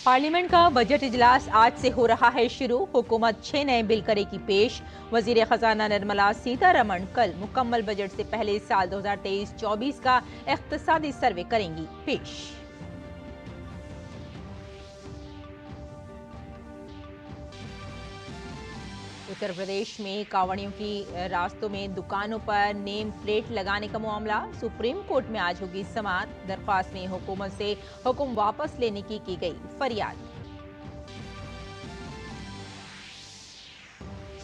Parliament का budget इजलास आज से हो रहा है शुरू। हुकूमत 6 नए बिल करेगी पेश। वजीर खजाना निर्मला सीतारमण कल मुकम्मल बजट से पहले साल 2023-24 का इख्तिसादी सर्वे करेंगी पेश। उत्तर प्रदेश में कांवड़ियों की रास्तों में दुकानों पर नेम प्लेट लगाने का मामला सुप्रीम कोर्ट में आज होगी समाअत। दरख्वास्त में हुकूमत से हुक्म वापस लेने की गई फरियाद।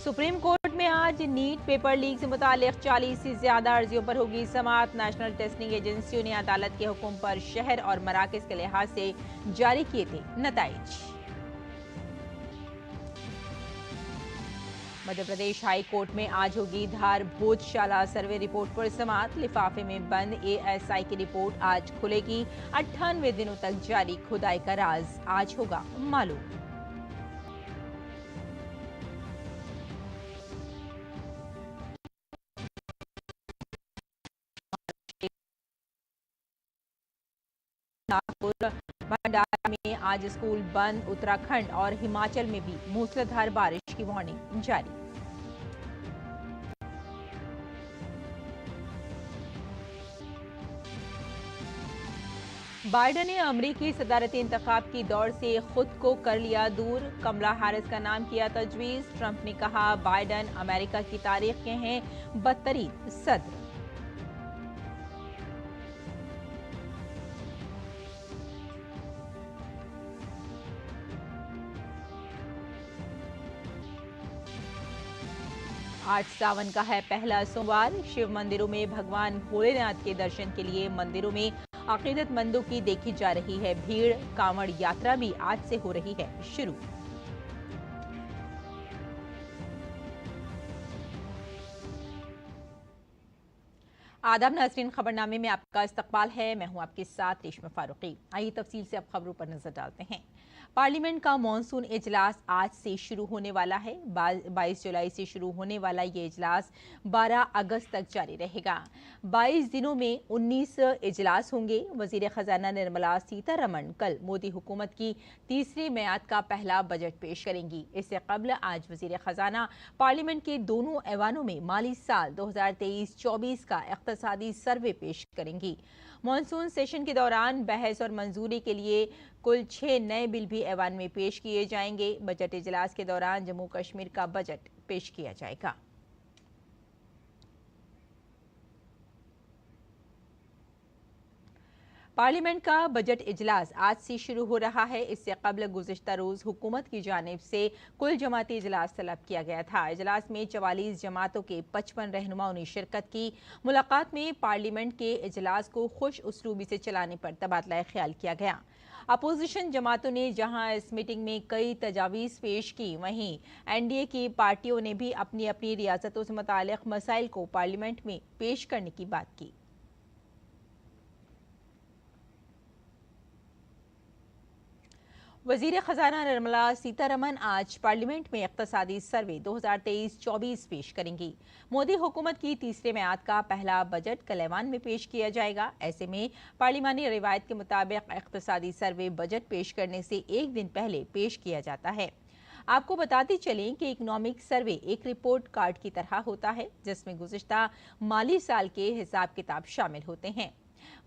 सुप्रीम कोर्ट में आज नीट पेपर लीक से मुतालिक 40 से ज्यादा अर्जियों पर होगी समाअत। नेशनल टेस्टिंग एजेंसियों ने अदालत के हुक्म पर शहर और मराकज के लिहाज से जारी किए थे नताइज। मध्य प्रदेश हाई कोर्ट में आज होगी धार भोजशाला सर्वे रिपोर्ट पर समाअत। लिफाफे में बंद एएसआई की रिपोर्ट आज खुलेगी। 98 दिनों तक जारी खुदाई का राज आज होगा मालूम। नागपुर भंडारा में आज स्कूल बंद। उत्तराखंड और हिमाचल में भी मूसलाधार बारिश की वार्निंग जारी। बाइडेन ने अमरीकी सदारती इंतखाब की दौड़ से खुद को कर लिया दूर। कमला हैरिस का नाम किया तजवीज। ट्रंप ने कहा बाइडेन अमेरिका की तारीख के हैं बदतरीन सदर। आज सावन का है पहला सोमवार। शिव मंदिरों में भगवान भोलेनाथ के दर्शन के लिए मंदिरों में अकीदतमंदों की देखी जा रही है भीड़। कांवड़ यात्रा भी आज से हो रही है शुरू। आदाब नाज़रीन, खबरनामे में आपका इस्तकबाल है। मैं हूं आपके साथ रेशमा फारूकी। आइए तफसील से अब खबरों पर नजर डालते हैं। पार्लियामेंट का मॉनसून इजलास आज से शुरू होने वाला है। 22 जुलाई से शुरू होने वाला ये इजलास 12 अगस्त तक जारी रहेगा। 22 दिनों में 19 इजलास होंगे। वजीर खजाना निर्मला सीतारमण कल मोदी हुकूमत की तीसरी मियाद का पहला बजट पेश करेंगी। इससे कबल आज वजीर खजाना पार्लियामेंट के दोनों ऐवानों में माली साल 2023-24 का इख्तिसादी सर्वे पेश करेंगी। मॉनसून सेशन के दौरान बहस और मंजूरी के लिए कुल 6 नए बिल भी ऐवान में पेश किए जाएंगे। बजट इजलास के दौरान जम्मू कश्मीर का बजट पेश किया जाएगा। पार्लियामेंट का बजट इजलास आज से शुरू हो रहा है। इससे कबल गुज़िश्ता रोज हुकूमत की जानिब से कुल जमाती इजलास तलब किया गया था। इजलास में 44 जमातों के 55 रहनुमाओं ने शिरकत की। मुलाकात में पार्लियामेंट के इजलास को खुश उसलूबी से चलाने पर तबादला ख्याल किया गया। अपोजिशन जमातों ने जहां इस मीटिंग में कई तजावीज़ पेश की, वहीं एनडीए की पार्टियों ने भी अपनी अपनी रियासतों से मुताल्लिक़ मसाइल को पार्लियामेंट में पेश करने की बात की। वजीर खजाना निर्मला सीतारमण आज पार्लियामेंट में इख्तिसादी सर्वे 2023-24 पेश करेंगी। मोदी हुकूमत की तीसरे मियाद का पहला बजट कल ऐवान में पेश किया जाएगा। ऐसे में पार्लिमानी रिवायत के मुताबिक इख्तिसादी सर्वे बजट पेश करने से एक दिन पहले पेश किया जाता है। आपको बताते चलें कि इकोनॉमिक सर्वे एक रिपोर्ट कार्ड की तरह होता है, जिसमें गुज़िश्ता माली साल के हिसाब किताब शामिल होते हैं।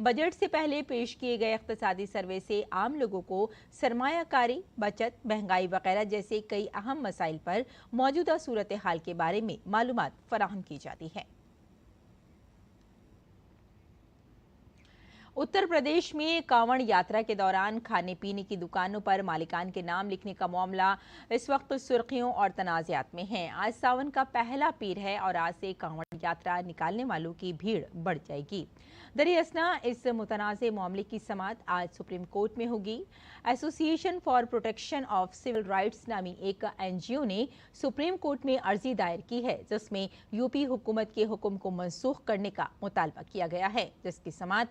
बजट से पहले पेश किए गए इख्तिसादी सर्वे से आम लोगों को सरमायाकारी, बचत, महंगाई वगैरह जैसे कई अहम मसाइल पर मौजूदा सूरत हाल के बारे में मालूमात फराहम की जाती है। उत्तर प्रदेश में कांवड़ यात्रा के दौरान खाने पीने की दुकानों पर मालिकान के नाम लिखने का मामला इस वक्त सुर्खियों और तनाज़ात में है। आज सावन का पहला पीर है और आज से कांवड़ यात्रा निकालने वालों की भीड़ बढ़ जाएगी। दरअसल इस मुतनाज़ मामले की समाअत आज सुप्रीम कोर्ट में होगी। Association for Protection of Civil Rights नामी एक एनजीओ ने सुप्रीम कोर्ट में अर्जी दायर की है, जिसमें यूपी हुकूमत के हुक्म को मनसूख करने का मुतालबा किया गया है, जिसकी समाअत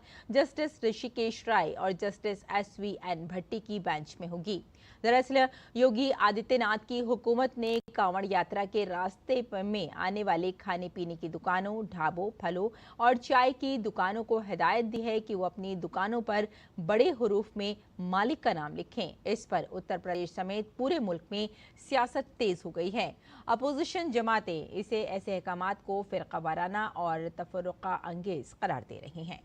जस्टिस ऋषिकेश राय और जस्टिस SVN भट्टी की बेंच में होगी। दरअसल योगी आदित्यनाथ की हुकूमत ने कांवड़ यात्रा के रास्ते में आने वाले खाने पीने की दुकानों, ढाबों, फलों और चाय की दुकानों को हिदायत दी है कि वो अपनी दुकानों पर बड़े हुरूफ में मालिक का नाम लिखें। इस पर उत्तर प्रदेश समेत पूरे मुल्क में सियासत तेज हो गई है। अपोजिशन जमातें इसे ऐसे अहकामात को फिरकावाराना और तफर्रुका अंगेज करार दे रही हैं।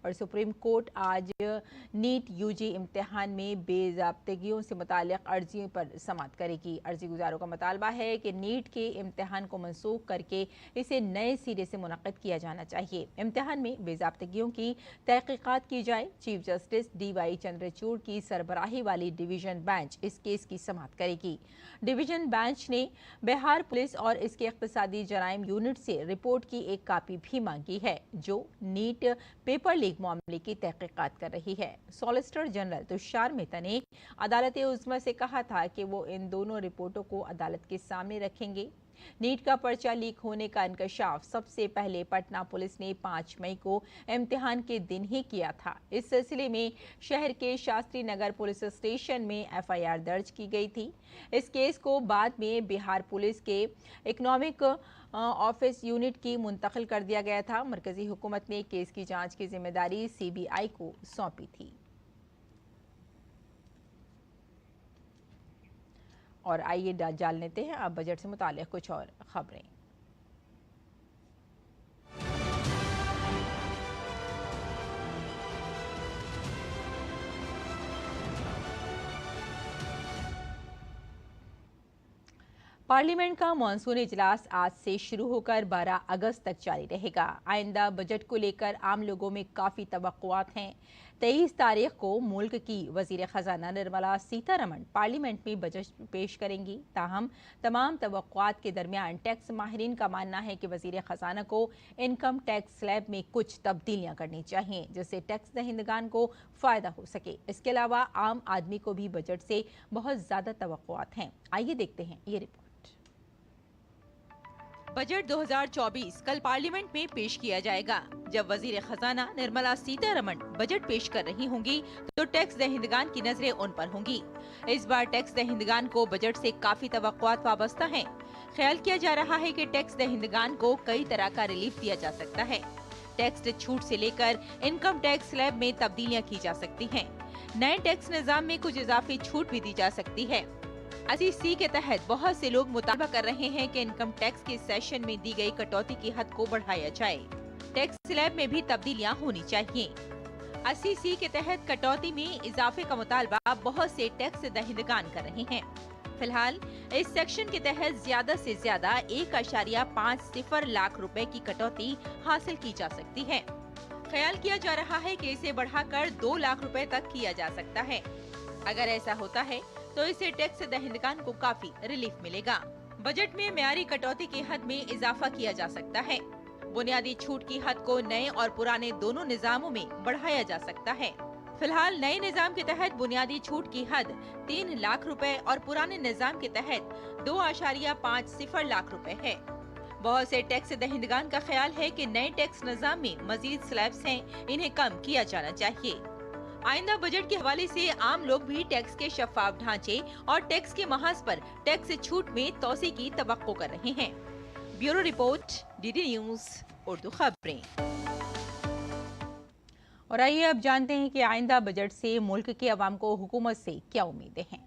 और सुप्रीम कोर्ट आज नीट यूजी इम्तिहान में बेज़ाब्तगियों से मुताल्लिक अर्जियों पर समाअत करेगी। अर्जी गुजारों का मुतालबा है कि नीट के इम्तिहान को मनसूख करके इसे नए सिरे से मुनक्किद किया जाना चाहिए। इम्तिहान में बेज़ाब्तगियों की तहकीकात की जाए। चीफ जस्टिस DY चंद्रचूड़ की सरबराही वाली डिवीजन बेंच इस केस की समाअत करेगी। डिवीजन बेंच ने बिहार पुलिस और इसके इख्तिसादी जराइम यूनिट से रिपोर्ट की एक कापी भी मांगी है, जो नीट पेपर लीक मामले की तहकीकात कर रही है। सॉलिसिटर जनरल तुषार मेहता ने अदालत उज़्मा से कहा था कि वो इन दोनों रिपोर्टों को अदालत के सामने रखेंगे। नीट का पर्चा लीक होने का इंकशाफ सबसे पहले पटना पुलिस ने 5 मई को इम्तिहान के दिन ही किया था। इस सिलसिले में शहर के शास्त्री नगर पुलिस स्टेशन में FIR दर्ज की गई थी। इस केस को बाद में बिहार पुलिस के इकोनॉमिक ऑफिस यूनिट की मुंतकिल कर दिया गया था। मरकजी हुकूमत ने केस की जांच की जिम्मेदारी CBI को सौंपी थी। और आइए जान लेते हैं अब बजट से मुताल्लिक़ कुछ और खबरें। पार्लियामेंट का मॉनसून इजलास आज से शुरू होकर 12 अगस्त तक जारी रहेगा। आइंदा बजट को लेकर आम लोगों में काफ़ी तवक्कुआत हैं। 23 तारीख को मुल्क की वजीर खजाना निर्मला सीतारमण पार्लियामेंट में बजट पेश करेंगी। ताहम तमाम तवक्कुआत के दरमियान टैक्स माहिरीन का मानना है कि वजीर खजाना को इनकम टैक्स स्लैब में कुछ तब्दीलियां करनी चाहिए, जिससे टैक्स दहिंदगान को फ़ायदा हो सके। इसके अलावा आम आदमी को भी बजट से बहुत ज़्यादा तवक्कुआत हैं। आइए देखते हैं ये रिपोर्ट। बजट 2024 कल पार्लियामेंट में पेश किया जाएगा। जब वजीर खजाना निर्मला सीतारमण बजट पेश कर रही होंगी तो टैक्स दहिंदगान की नजरें उन पर होंगी। इस बार टैक्स दहिंदगान को बजट से काफी तवक्कुआत वाबस्ता हैं। ख्याल किया जा रहा है कि टैक्स दहिंदगान को कई तरह का रिलीफ दिया जा सकता है। टैक्स छूट से लेकर इनकम टैक्स स्लैब में तब्दीलियां की जा सकती हैं। नए टैक्स निजाम में कुछ इजाफी छूट भी दी जा सकती है। 80C के तहत बहुत से लोग मुतालबा कर रहे हैं कि इनकम टैक्स के सेशन में दी गई कटौती की हद को बढ़ाया जाए। टैक्स स्लैब में भी तब्दीलियां होनी चाहिए। 80C के तहत कटौती में इजाफे का मुतालबा बहुत से टैक्स दहिंदगान कर रहे हैं। फिलहाल इस सेक्शन के तहत ज्यादा से ज्यादा 1.50 लाख रुपए की कटौती हासिल की जा सकती है। ख्याल किया जा रहा है कि इसे बढ़ाकर 2 लाख रुपए तक किया जा सकता है। अगर ऐसा होता है तो इससे टैक्स दहिंदगान को काफी रिलीफ मिलेगा। बजट में मियारी कटौती की हद में इजाफा किया जा सकता है। बुनियादी छूट की हद को नए और पुराने दोनों निजामों में बढ़ाया जा सकता है। फिलहाल नए निजाम के तहत बुनियादी छूट की हद 3 लाख रुपए और पुराने निजाम के तहत 2.50 लाख रुपए है। बहुत से टैक्स दहिंदगान का ख्याल है कि नए टैक्स निजाम में मजीद स्लैब्स हैं, इन्हें कम किया जाना चाहिए। आइंदा बजट के हवाले से आम लोग भी टैक्स के शफाफ ढांचे और टैक्स के महाज पर टैक्स छूट में तोसी की तवक्को कर रहे हैं। Bureau report, DD news Urdu खबरें। और आइए अब जानते हैं कि आइंदा बजट से मुल्क के अवाम को हुकूमत से क्या उम्मीदें हैं।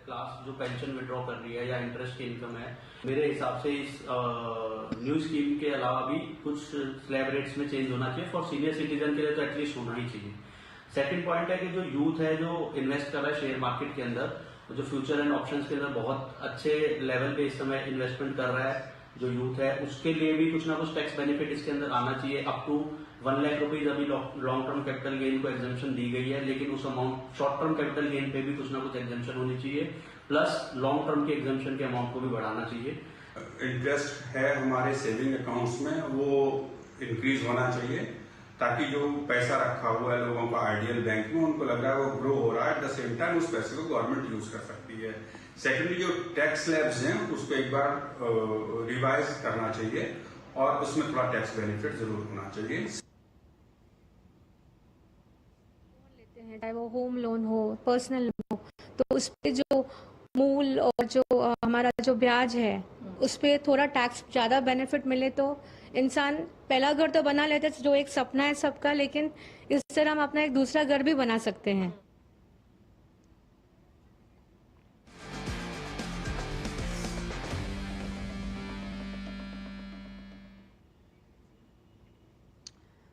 क्लास जो पेंशन विड्रॉ कर रही है या इंटरेस्ट की इनकम है, मेरे हिसाब से इस न्यू स्कीम के अलावा भी कुछ स्लैब रेट्स में चेंज होना चाहिए। फॉर सीनियर सिटीजन के लिए तो एटलीस्ट होना ही चाहिए। सेकंड पॉइंट है कि जो यूथ है जो इन्वेस्ट कर रहा है शेयर मार्केट के अंदर, जो फ्यूचर एंड ऑप्शंस के अंदर बहुत अच्छे लेवल पे इस समय इन्वेस्टमेंट कर रहा है जो यूथ है, उसके लिए भी कुछ ना कुछ टैक्स बेनिफिट इसके अंदर आना चाहिए। अप टू 1 लाख रुपीज अभी लॉन्ग टर्म कैपिटल गेन को एग्जेम्पशन दी गई है, लेकिन उस amount short term capital gain पे भी कुछ ना कुछ एग्जेम्पशन होनी चाहिए। प्लस लॉन्ग टर्म के एग्जेम्पशन के अमाउंट को भी बढ़ाना चाहिए। इंटरेस्ट है हमारे सेविंग अकाउंट्स में, वो इंक्रीज होना चाहिए ताकि जो पैसा रखा हुआ है लोगों का आइडियल बैंक में, उनको लग रहा है वो ग्रो हो रहा है, एट द सेम टाइम उस पैसे को गवर्नमेंट यूज कर सकती है। सेकेंडली, जो टैक्स स्लैब्स हैं उसको एक बार रिवाइज करना चाहिए और उसमें थोड़ा टैक्स बेनिफिट जरूर होना चाहिए। चाहे वो होम लोन हो, पर्सनल लोन हो, तो उस पे जो मूल और जो हमारा जो ब्याज है उस पे थोड़ा टैक्स ज़्यादा बेनिफिट मिले तो इंसान पहला घर तो बना लेते हैं, जो एक सपना है सबका, लेकिन इस तरह हम अपना एक दूसरा घर भी बना सकते हैं।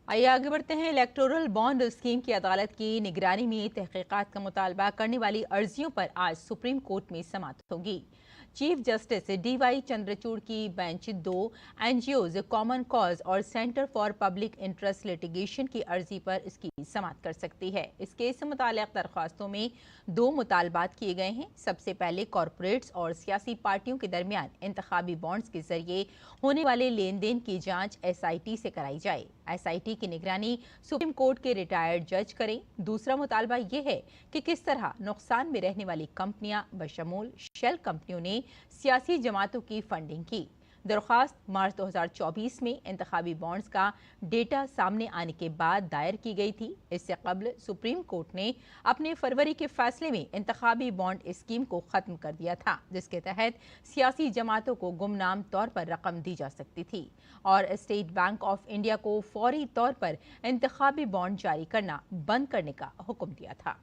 आइए आगे बढ़ते हैं। इलेक्टोरल बॉन्ड स्कीम की अदालत की निगरानी में तहकीकात का मुतालबा करने वाली अर्जियों पर आज सुप्रीम कोर्ट में समाअत होगी। चीफ जस्टिस डीवाई चंद्रचूड़ की बेंच 2 एनजीओज, कॉमन कॉज और centre for public interest litigation की अर्जी पर इसकी समाअत कर सकती है। इस केस से मुताल्लिक़ दरख्वास्तों में 2 मुतालबात किए गए हैं। सबसे पहले कॉरपोरेट्स और सियासी पार्टियों के दरमियान इंतखाबी बॉन्ड्स के जरिए होने वाले लेन देन की जांच SIT से कराई जाए। SIT की निगरानी सुप्रीम कोर्ट के रिटायर्ड जज करें। दूसरा मुतालबा यह है कि किस तरह नुकसान में रहने वाली कंपनियां बशमूल शेल कंपनियों ने सियासी जमातों की फंडिंग की। दरख्वास्त मार्च 2024 में इंतखाबी बॉन्ड्स का डेटा सामने आने के बाद दायर की गई थी। इससे कबल सुप्रीम कोर्ट ने अपने फरवरी के फैसले में इंतखाबी बॉन्ड स्कीम को खत्म कर दिया था, जिसके तहत सियासी जमातों को गुमनाम तौर पर रकम दी जा सकती थी और स्टेट बैंक ऑफ इंडिया को फौरी तौर पर इंतखाबी बॉन्ड जारी करना बंद करने का हुक्म दिया था।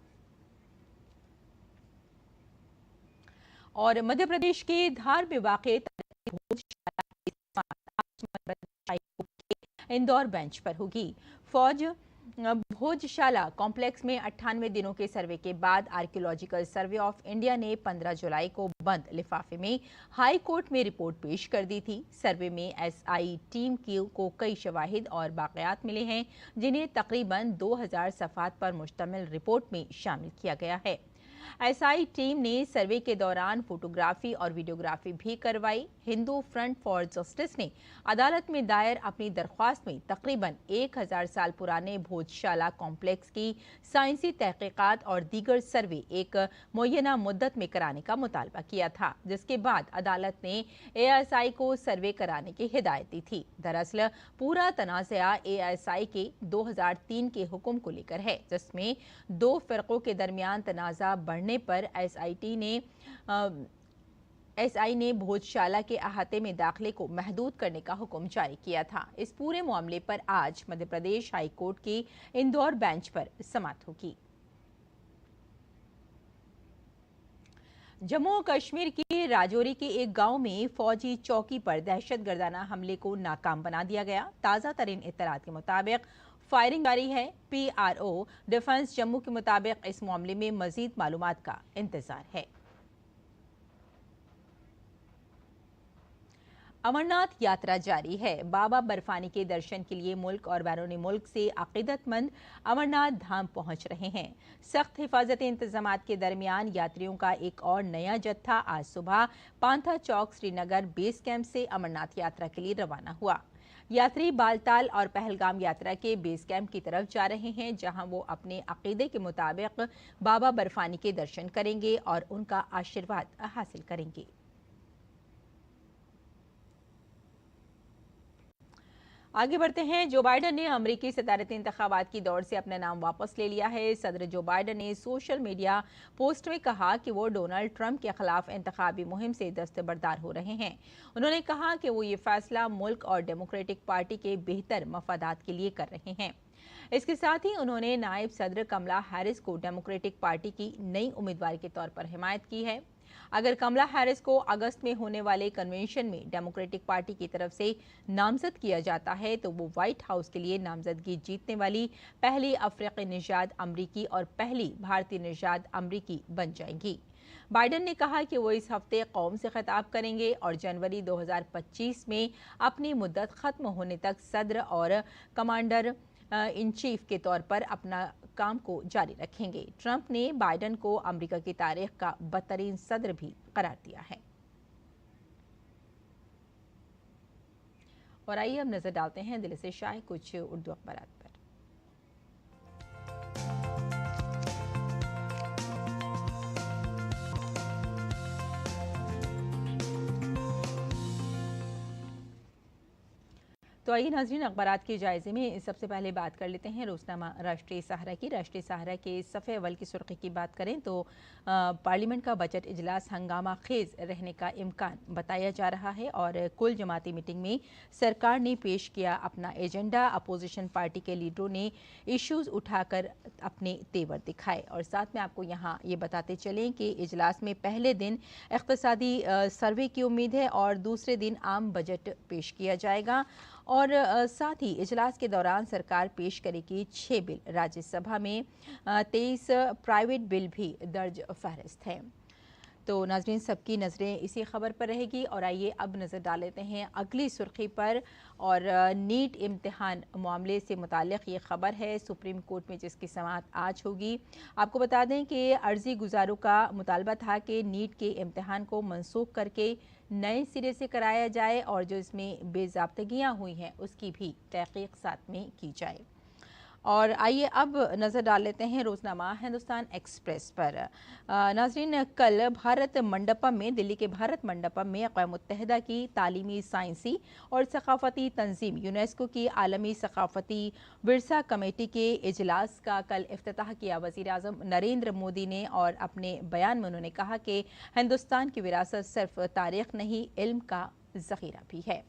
और मध्य प्रदेश के धार में वाक़ इंदौर बेंच पर होगी। फौज भोजशाला कॉम्प्लेक्स में 98 दिनों के सर्वे के बाद आर्कियोलॉजिकल सर्वे ऑफ इंडिया ने 15 जुलाई को बंद लिफाफे में हाई कोर्ट में रिपोर्ट पेश कर दी थी। सर्वे में SI टीम को कई शवाहिद और बाक़ियात मिले हैं, जिन्हें तकरीबन 2000 सफ़हात पर मुश्तमिल रिपोर्ट में शामिल किया गया है। SI टीम ने सर्वे के दौरान फोटोग्राफी और वीडियोग्राफी भी करवाई। हिंदू फ्रंट फॉर जस्टिस ने अदालत में दायर अपनी दरख्वास्त में तकरीबन 1000 साल पुराने भोजशाला कॉम्प्लेक्स की साइंसी तहकीकात और दीगर सर्वे एक मुय्यना मुद्दत में कराने का मुतालबा किया था, जिसके बाद अदालत ने ASI को सर्वे कराने की हिदायत दी थी। दरअसल पूरा तनाज़ा ASI के 2003 के हुक्म को लेकर है, जिसमें 2 फ़िरक़ों के दरमियान तनाज़ा बढ़ने पर SI ने भोजशाला के अहाते में दाखिले को महदूद करने का हुक्म जारी किया था। इस पूरे मामले पर आज मध्य प्रदेश हाई कोर्ट की इंदौर बेंच पर समाअत होगी। जम्मू कश्मीर के राजौरी के एक गांव में फौजी चौकी पर दहशतगर्दाना हमले को नाकाम बना दिया गया। ताज़ा तरीन इत्तलात के मुताबिक फायरिंग जारी है। PRO डिफेंस जम्मू के मुताबिक इस मामले में मजीद मालूमात का इंतजार है। अमरनाथ यात्रा जारी है। बाबा बर्फानी के दर्शन के लिए मुल्क और बैरून मुल्क से अकीदतमंद अमरनाथ धाम पहुंच रहे हैं। सख्त हिफाजती इंतजामात के दरमियान यात्रियों का एक और नया जत्था आज सुबह पांथा चौक श्रीनगर बेस कैंप से अमरनाथ यात्रा के लिए रवाना हुआ। यात्री बालताल और पहलगाम यात्रा के बेस कैंप की तरफ जा रहे हैं, जहां वो अपने अकीदे के मुताबिक बाबा बर्फानी के दर्शन करेंगे और उनका आशीर्वाद हासिल करेंगे। आगे बढ़ते हैं। जो बाइडन ने अमेरिकी सदारती इंतखाबात की दौड़ से अपना नाम वापस ले लिया है। सदर जो बाइडन ने सोशल मीडिया पोस्ट में कहा कि वो डोनाल्ड ट्रंप के खिलाफ इंतखाबी मुहिम से दस्तबरदार हो रहे हैं। उन्होंने कहा कि वो ये फैसला मुल्क और डेमोक्रेटिक पार्टी के बेहतर मफादात के लिए कर रहे हैं। इसके साथ ही उन्होंने नायब सदर कमला हैरिस को डेमोक्रेटिक पार्टी की नई उम्मीदवार के तौर पर हिमायत की है। अगर कमला हैरिस को अगस्त में होने वाले कन्वेंशन में डेमोक्रेटिक पार्टी की तरफ से नामजद किया जाता है तो वो व्हाइट हाउस के लिए नामजदगी जीतने वाली पहली अफ्रीकी निजात अमरीकी और पहली भारतीय निजात अमरीकी बन जाएंगी। बाइडन ने कहा कि वो इस हफ्ते कौम से खिताब करेंगे और जनवरी 2025 में अपनी मुद्दत खत्म होने तक सदर और कमांडर इन चीफ के तौर पर अपना काम को जारी रखेंगे। ट्रंप ने बाइडन को अमेरिका की तारीख का बदतरीन सदर भी करार दिया है। और आइए अब नजर डालते हैं दिल्ली से शाये कुछ उर्दू अखबारात पर। तो आइए नाज़रीन, अखबारात के जायजे में सबसे पहले बात कर लेते हैं रोजनामा राष्ट्रीय सहारा की। राष्ट्रीय सहारा के सफ़े अव्वल की सुर्खी की बात करें तो पार्लियामेंट का बजट इजलास हंगामा खेज रहने का इम्कान बताया जा रहा है और कुल जमाती मीटिंग में सरकार ने पेश किया अपना एजेंडा। अपोजिशन पार्टी के लीडरों ने इश्यूज उठाकर अपने तेवर दिखाए और साथ में आपको यहाँ ये बताते चलें कि इजलास में पहले दिन इक़्तिसादी सर्वे की उम्मीद है और दूसरे दिन आम बजट पेश किया जाएगा और साथ ही इजलास के दौरान सरकार पेश करेगी 6 बिल। राज्यसभा में 23 प्राइवेट बिल भी दर्ज फहरिस्त हैं। तो नाज़रीन, सबकी नज़रें इसी खबर पर रहेगी और आइए अब नज़र डाल लेते हैं अगली सुर्खी पर और नीट इम्तिहान मामले से मुताल्लिक़ ये खबर है सुप्रीम कोर्ट में जिसकी समाअत आज होगी। आपको बता दें कि अर्जी गुजारों का मुतालबा था कि नीट के इम्तिहान को मनसूख करके नए सिरे से कराया जाए और जो इसमें बेज़ाब्तगियाँ हुई हैं उसकी भी तहक़ीक़ साथ में की जाए। और आइए अब नज़र डाल लेते हैं रोजनामा हिंदुस्तान एक्सप्रेस पर। नाज़रीन, कल भारत मंडपम में, दिल्ली के भारत मंडपम में अक़वाम मुत्तहिदा की तालीमी, साइंसी और सकाफ़ती तंजीम यूनेस्को की आलमी सकाफ़ती विरसा कमेटी के इजलास का कल इफ्तिताह किया वज़ीर आज़म नरेंद्र मोदी ने और अपने बयान में उन्होंने कहा कि हिंदुस्तान की विरासत सिर्फ तारीख़ नहीं, इल्म का ज़ख़ीरा भी है।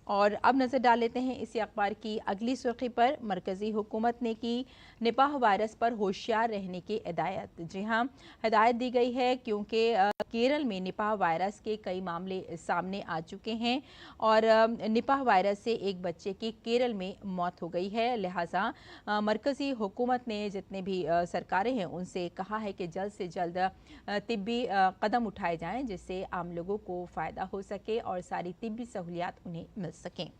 और अब नज़र डाल लेते हैं इसी अखबार की अगली सुर्खी पर। मरकज़ी हुकूमत ने की निपाह वायरस पर होशियार रहने की हिदायत। जी हाँ, हिदायत दी गई है क्योंकि केरल में निपाह वायरस के कई मामले सामने आ चुके हैं और निपाह वायरस से एक बच्चे की केरल में मौत हो गई है। लिहाजा मरकज़ी हुकूमत ने जितने भी सरकारें हैं उनसे कहा है कि जल्द से जल्द तिब्बी कदम उठाए जाएँ जिससे आम लोगों को फ़ायदा हो सके और सारी तिब्बी सहूलियात उन्हें मिल सकें।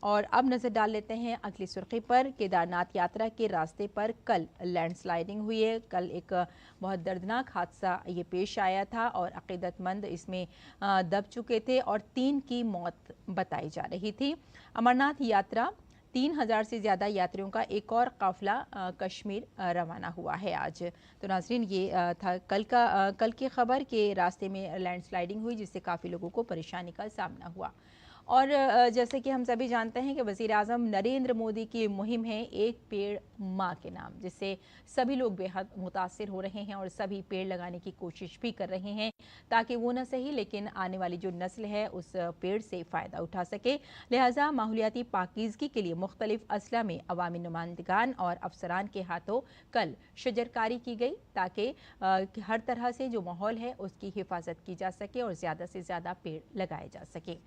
और अब नज़र डाल लेते हैं अगली सुर्खी पर। केदारनाथ यात्रा के रास्ते पर कल लैंडस्लाइडिंग हुई है। कल एक बहुत दर्दनाक हादसा ये पेश आया था और अक़ीदतमंद इसमें दब चुके थे और 3 की मौत बताई जा रही थी। अमरनाथ यात्रा 3000 से ज़्यादा यात्रियों का एक और काफ़िला कश्मीर रवाना हुआ है आज। तो नाज़रीन, ये था कल की खबर के रास्ते में लैंडस्लाइडिंग हुई जिससे काफ़ी लोगों को परेशानी का सामना हुआ। और जैसे कि हम सभी जानते हैं कि वज़ीर आज़म नरेंद्र मोदी की मुहिम है एक पेड़ माँ के नाम, जिससे सभी लोग बेहद मुतासिर हो रहे हैं और सभी पेड़ लगाने की कोशिश भी कर रहे हैं ताकि वो न सही लेकिन आने वाली जो नस्ल है उस पेड़ से फ़ायदा उठा सके। लिहाजा माहौलियाती पाकीज़गी के लिए मुख्तलिफ अजला में अवामी नुमाइंदगान और अफसरान के हाथों कल शजरकारी की गई ताकि हर तरह से जो माहौल है उसकी हिफाजत की जा सके और ज़्यादा से ज़्यादा पेड़ लगाए जा सके।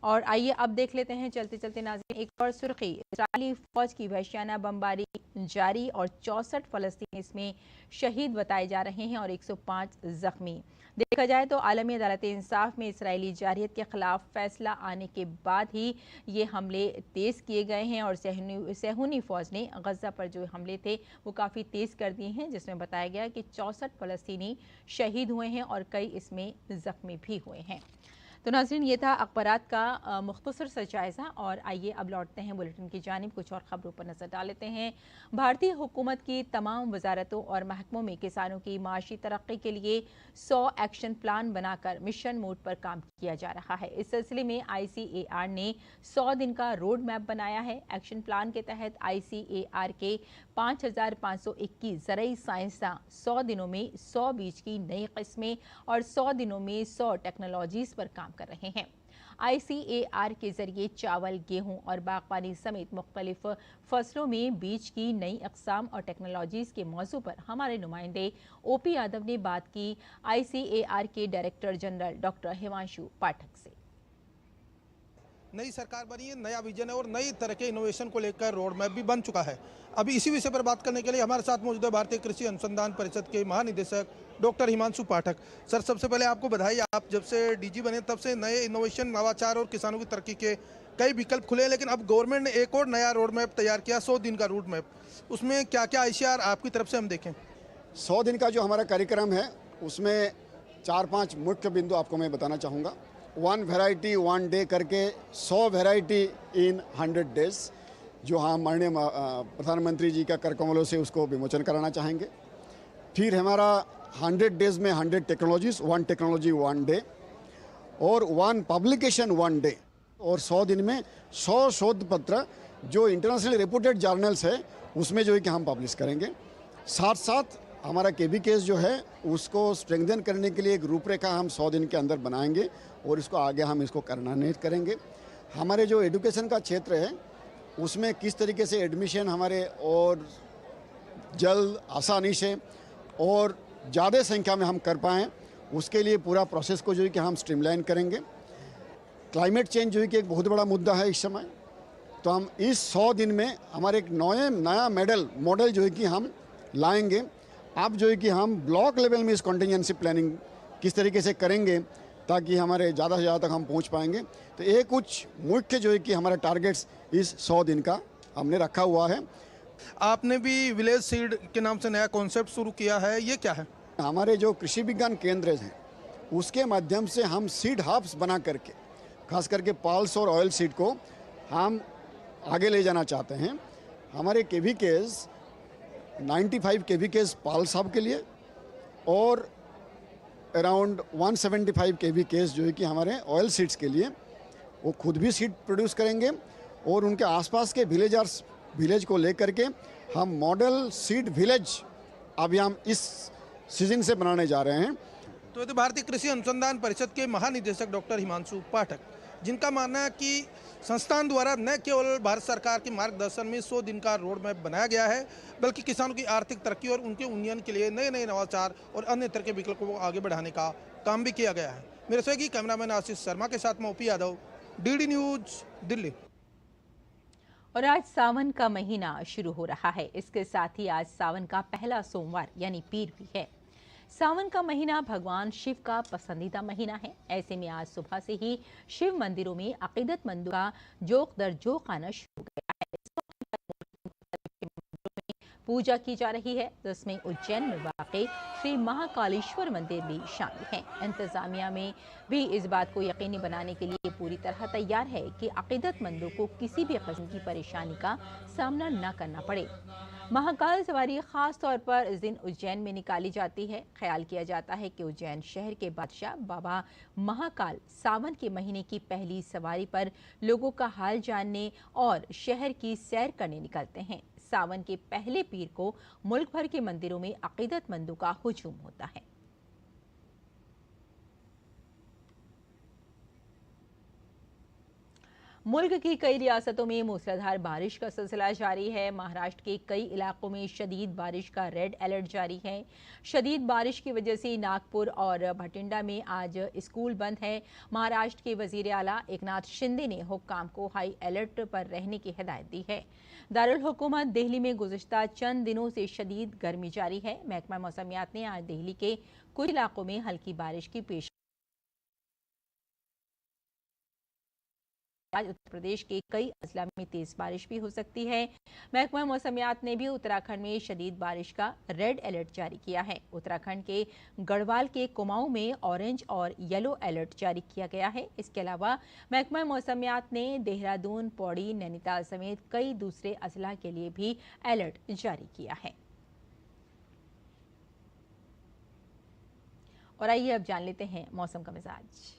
और आइए अब देख लेते हैं चलते चलते नाज़रीन एक और सुर्खी। इस्राईली फ़ौज की वहशियाना बमबारी जारी और 64 फ़लस्तीनी इसमें शहीद बताए जा रहे हैं और 105 ज़ख्मी। देखा जाए तो आलमी अदालत इंसाफ में इसराइली जारहियत के ख़िलाफ़ फ़ैसला आने के बाद ही ये हमले तेज़ किए गए हैं और सहूनी फ़ौज ने गज़ा पर जो हमले थे वो काफ़ी तेज़ कर दिए हैं जिसमें बताया गया कि 64 फ़लस्तीनी शहीद हुए हैं और कई इसमें ज़ख्मी भी हुए हैं। तो नाज़रीन, ये था अखबारात का मुख्तसर सा जायज़ा और आइए अब लौटते हैं बुलेटिन की जानिब। कुछ और ख़बरों पर नज़र डाल लेते हैं। भारतीय हुकूमत की तमाम वजारतों और महकमों में किसानों की माशी तरक्की के लिए 100 एक्शन प्लान बनाकर मिशन मोड पर काम किया जा रहा है। इस सिलसिले में ICAR ने 100 दिन का रोड मैप बनाया है। एक्शन प्लान के तहत ICAR के 5521 ज़रई साइंसदान 100 दिनों में 100 बीज की नई किस्में और 100 दिनों में 100 टेक्नोलॉजीज़ पर काम कर रहे हैं। ICAR के जरिए चावल, गेहूं और बागबानी समेत मुख्तलिफ फसलों में बीज की नई अक़साम और टेक्नोलॉजीज़ के मौजू पर हमारे नुमाइंदे OP यादव ने बात की ICAR के डायरेक्टर जनरल डॉक्टर हिमांशु पाठक से। नई सरकार बनी है, नया विजन है और नई तरह के इनोवेशन को लेकर रोड मैप भी बन चुका है। अभी इसी विषय पर बात करने के लिए हमारे साथ मौजूद है भारतीय कृषि अनुसंधान परिषद के महानिदेशक डॉक्टर हिमांशु पाठक। सर, सबसे पहले आपको बधाई, आप जब से DG बने तब से नए इनोवेशन, नवाचार और किसानों की तरक्की के कई विकल्प खुले, लेकिन अब गवर्नमेंट ने एक और नया रोड मैप तैयार किया, 100 दिन का रोड मैप। उसमें क्या क्या ICAR आपकी तरफ से हम देखें? 100 दिन का जो हमारा कार्यक्रम है उसमें 4-5 मुख्य बिंदु आपको मैं बताना चाहूँगा। 1 वैरायटी 1 डे करके 100 वैरायटी इन 100 डेज, जो हम माननीय प्रधानमंत्री जी का कर कमलों से उसको विमोचन कराना चाहेंगे। फिर हमारा 100 डेज में 100 टेक्नोलॉजीज़, 1 टेक्नोलॉजी 1 डे और 1 पब्लिकेशन 1 डे। और 100 दिन में 100 शोध पत्र जो इंटरनेशनल रेपुटेड जर्नल्स है उसमें जो है कि हम पब्लिश करेंगे। साथ साथ हमारा केबी केस जो है उसको स्ट्रेंथन करने के लिए एक रूपरेखा हम 100 दिन के अंदर बनाएंगे और इसको आगे हम इसको कार्यान्वित करेंगे। हमारे जो एजुकेशन का क्षेत्र है उसमें किस तरीके से एडमिशन हमारे और जल्द आसानी से और ज़्यादा संख्या में हम कर पाएँ, उसके लिए पूरा प्रोसेस को जो है कि हम स्ट्रीमलाइन करेंगे। क्लाइमेट चेंज जो है कि एक बहुत बड़ा मुद्दा है इस समय, तो हम इस 100 दिन में हमारे एक नया मॉडल जो है कि हम लाएंगे। अब जो है कि हम ब्लॉक लेवल में इस कॉन्टीजेंसी प्लानिंग किस तरीके से करेंगे ताकि हमारे ज़्यादा से ज़्यादा तक हम पहुंच पाएंगे। तो ये कुछ मुख्य जो है कि हमारा टारगेट्स इस 100 दिन का हमने रखा हुआ है। आपने भी विलेज सीड के नाम से नया कॉन्सेप्ट शुरू किया है, ये क्या है? हमारे जो कृषि विज्ञान केंद्र हैं उसके माध्यम से हम सीड हब्स बना करके खास करके पल्स और ऑयल सीड को हम आगे ले जाना चाहते हैं। हमारे केवीकेस 95 केवीकेस पल्स हब के लिए और अराउंड 175 केवीकेस जो है कि हमारे ऑयल सीड्स के लिए, वो खुद भी सीड प्रोड्यूस करेंगे और उनके आसपास के विलेज को लेकर के हम मॉडल सीड विलेज अभी हम इस सीजन से बनाने जा रहे हैं। तो ये भारतीय कृषि अनुसंधान परिषद के महानिदेशक डॉक्टर हिमांशु पाठक, जिनका मानना है कि संस्थान द्वारा न केवल भारत सरकार के मार्गदर्शन में 100 दिन का रोड मैप बनाया गया है, बल्कि किसानों की आर्थिक तरक्की और उनके उन्नयन के लिए नए नए नवाचार और अन्य तरह के विकल्पों को आगे बढ़ाने का काम भी किया गया है। मेरे सहयोगी कैमरामैन आशीष शर्मा के साथ मैं OP Yadav, DD news, Delhi. और आज सावन का महीना शुरू हो रहा है। इसके साथ ही आज सावन का पहला सोमवार यानी पीर भी है। सावन का महीना भगवान शिव का पसंदीदा महीना है। ऐसे में आज सुबह से ही शिव मंदिरों में अकीदतमंदों का जोक दर जोक आना शुरू हो गया है। पूजा की जा रही है, जिसमें उज्जैन में वाक़ई श्री महाकालेश्वर मंदिर भी शामिल है। इंतजामिया में भी इस बात को यकीनी बनाने के लिए पूरी तरह तैयार है कि अकीदतमंदों को किसी भी किस्म की परेशानी का सामना न करना पड़े। महाकाल सवारी खास तौर पर इस दिन उज्जैन में निकाली जाती है। ख्याल किया जाता है कि उज्जैन शहर के बादशाह बाबा महाकाल सावन के महीने की पहली सवारी पर लोगों का हाल जानने और शहर की सैर करने निकलते हैं। सावन के पहले पीर को मुल्क भर के मंदिरों में अकीदतमंदों का हुजूम होता है। मुल्क की कई रियासतों में मूसलाधार बारिश का सिलसिला जारी है। महाराष्ट्र के कई इलाकों में शदीद बारिश का रेड अलर्ट जारी है। शदीद बारिश की वजह से नागपुर और भटिंडा में आज स्कूल बंद है। महाराष्ट्र के वजीर आला एकनाथ शिंदे ने हुक्काम को हाई अलर्ट पर रहने की हिदायत दी है। दारुल हुकूमत दिल्ली में गुज़िश्ता चंद दिनों से शदीद गर्मी जारी है। महकमा मौसमियात ने आज दिल्ली के कुछ इलाकों में हल्की बारिश की पेश। आज उत्तर प्रदेश के कई अजला में तेज बारिश भी हो सकती है। महकमा मौसमियात ने भी उत्तराखंड में शदीद बारिश का रेड अलर्ट जारी किया है। उत्तराखंड के गढ़वाल के कुमाऊं में ऑरेंज और येलो अलर्ट जारी किया गया है। इसके अलावा महकमा मौसमियात ने देहरादून, पौड़ी, नैनीताल समेत कई दूसरे अजला के लिए भी अलर्ट जारी किया है। और आइए अब जान लेते हैं मौसम का मिजाज।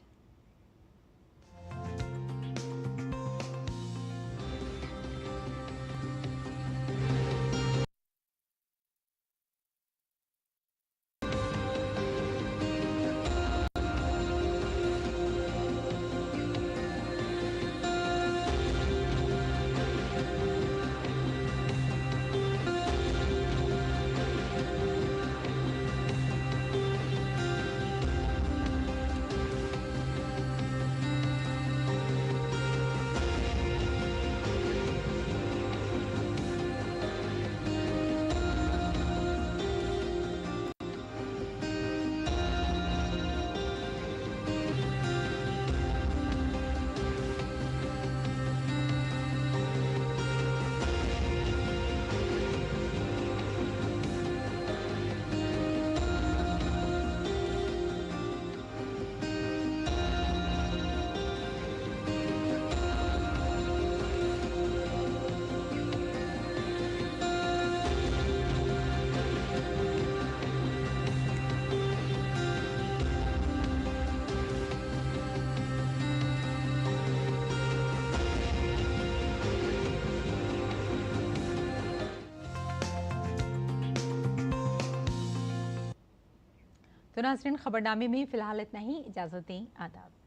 तो नाज़रीन, खबरनामे में फ़िलहाल इतना ही। इजाज़त दें। आदाब।